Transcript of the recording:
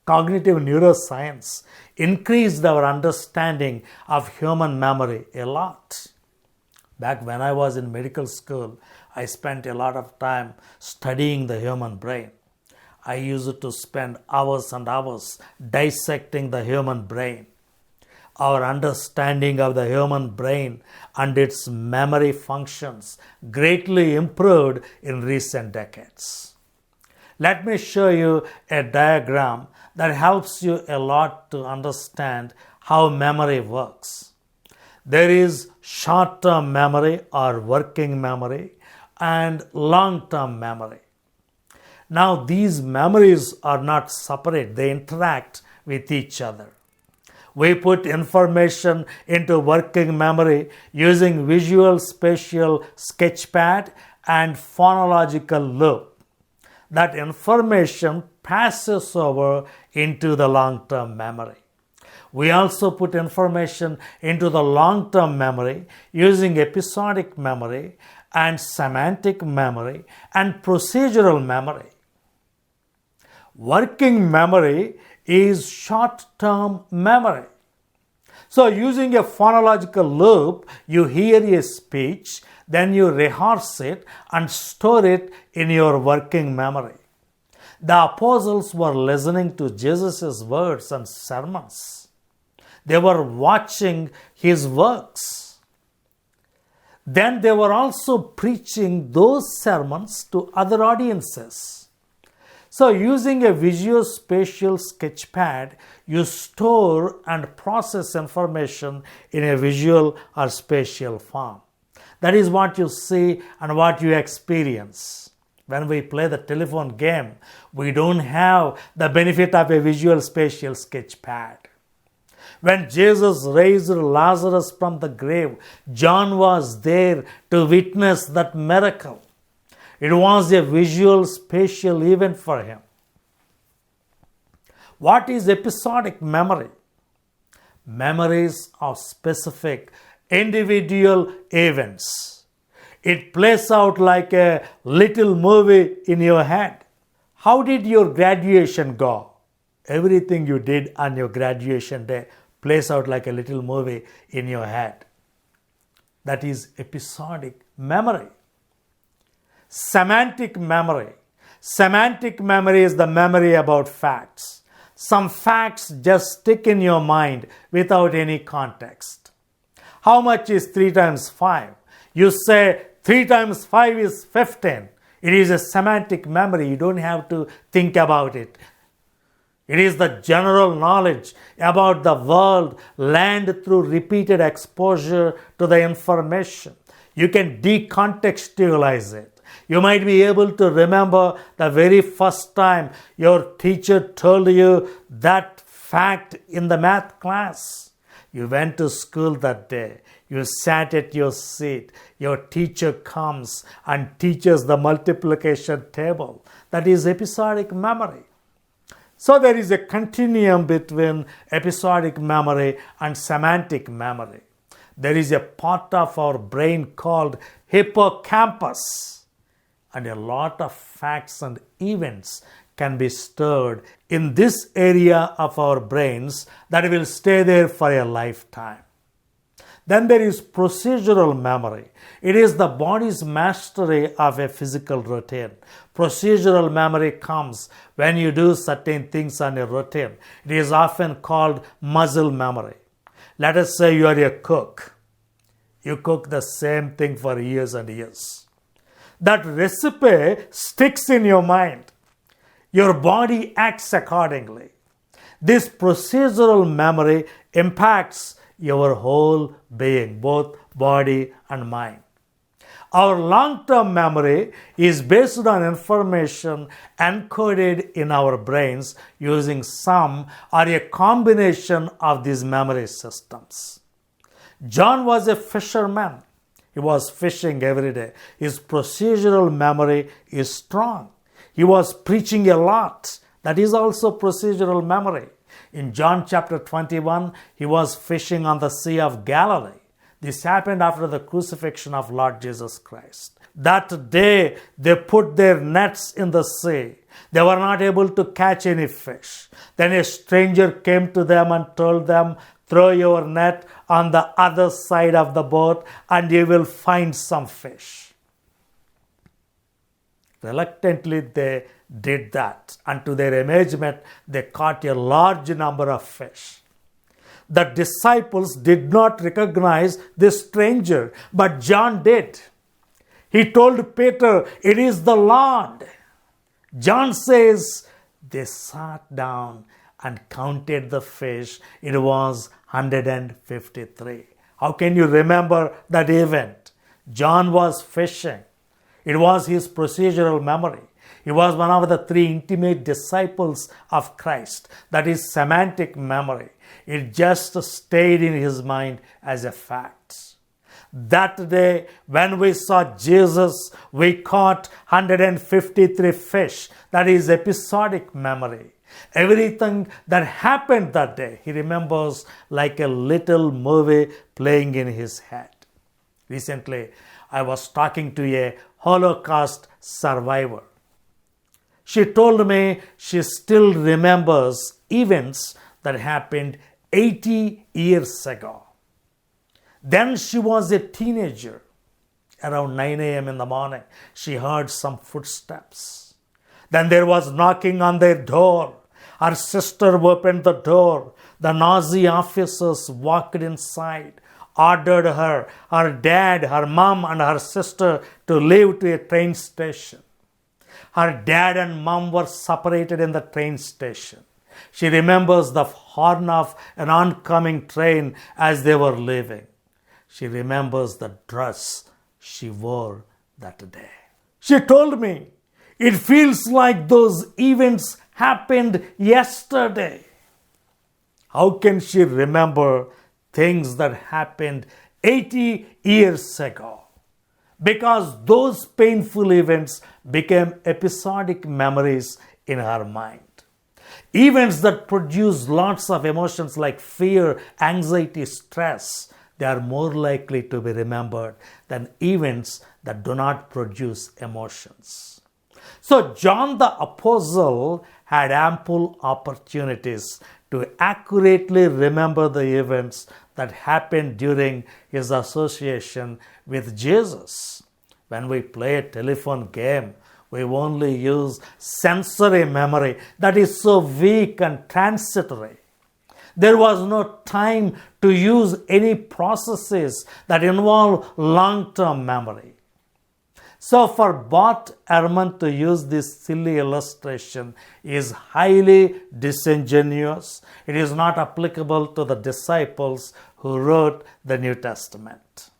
cognitive neuroscience increased our understanding of human memory a lot. Back when I was in medical school, I spent a lot of time studying the human brain. I used to spend hours and hours dissecting the human brain. Our understanding of the human brain and its memory functions greatly improved in recent decades. Let me show you a diagram that helps you a lot to understand how memory works. There is short-term memory or working memory and long-term memory. Now, these memories are not separate, they interact with each other. We put information into working memory using visual spatial sketchpad and phonological loop. That information passes over into the long-term memory. We also put information into the long-term memory using episodic memory and semantic memory and procedural memory. Working memory is short-term memory. So using a phonological loop, you hear a speech, then you rehearse it and store it in your working memory. The apostles were listening to Jesus' words and sermons. They were watching his works. Then they were also preaching those sermons to other audiences. So using a visual spatial sketchpad, you store and process information in a visual or spatial form. That is what you see and what you experience. When we play the telephone game, we don't have the benefit of a visual spatial sketchpad. When Jesus raised Lazarus from the grave, John was there to witness that miracle. It was a visual spatial event for him. What is episodic memory? Memories of specific individual events. It plays out like a little movie in your head. How did your graduation go? Everything you did on your graduation day plays out like a little movie in your head. That is episodic memory. Semantic memory. Semantic memory is the memory about facts. Some facts just stick in your mind without any context. How much is 3 times 5? You say 3 times 5 is 15. It is a semantic memory. You don't have to think about it. It is the general knowledge about the world learned through repeated exposure to the information. You can decontextualize it. You might be able to remember the very first time your teacher told you that fact in the math class. You went to school that day. You sat at your seat. Your teacher comes and teaches the multiplication table. That is episodic memory. So there is a continuum between episodic memory and semantic memory. There is a part of our brain called hippocampus. And a lot of facts and events can be stored in this area of our brains that will stay there for a lifetime. Then there is procedural memory. It is the body's mastery of a physical routine. Procedural memory comes when you do certain things on a routine. It is often called muscle memory. Let us say you are a cook. You cook the same thing for years and years. That recipe sticks in your mind. Your body acts accordingly. This procedural memory impacts your whole being, both body and mind. Our long-term memory is based on information encoded in our brains using some or a combination of these memory systems. John was a fisherman. He was fishing every day. His procedural memory is strong. He was preaching a lot. That is also procedural memory. In John chapter 21, he was fishing on the Sea of Galilee. This happened after the crucifixion of Lord Jesus Christ. That day, they put their nets in the sea. They were not able to catch any fish. Then a stranger came to them and told them, "Throw your net on the other side of the boat and you will find some fish." Reluctantly, they did that, and to their amazement, they caught a large number of fish. The disciples did not recognize this stranger, but John did. He told Peter, "It is the Lord." John says they sat down and counted the fish. It was 153. How can you remember that event? John was fishing. It was his procedural memory. He was one of the three intimate disciples of Christ. That is semantic memory. It just stayed in his mind as a fact. That day, when we saw Jesus, we caught 153 fish. That is episodic memory. Everything that happened that day, he remembers like a little movie playing in his head. Recently, I was talking to a Holocaust survivor. She told me she still remembers events that happened 80 years ago. Then she was a teenager. Around 9 a.m. in the morning, she heard some footsteps. Then there was knocking on their door. Her sister opened the door. The Nazi officers walked inside, ordered her, her dad, her mom, and her sister to leave to a train station. Her dad and mom were separated in the train station. She remembers the horn of an oncoming train as they were leaving. She remembers the dress she wore that day. She told me, "It feels like those events happened yesterday." How can she remember things that happened 80 years ago? Because those painful events became episodic memories in her mind. Events that produce lots of emotions like fear, anxiety, stress, they are more likely to be remembered than events that do not produce emotions. So John the Apostle had ample opportunities to accurately remember the events that happened during his association with Jesus. When we play a telephone game, we only use sensory memory that is so weak and transitory. There was no time to use any processes that involve long-term memory. So for Bart Ehrman to use this silly illustration is highly disingenuous. It is not applicable to the disciples who wrote the New Testament.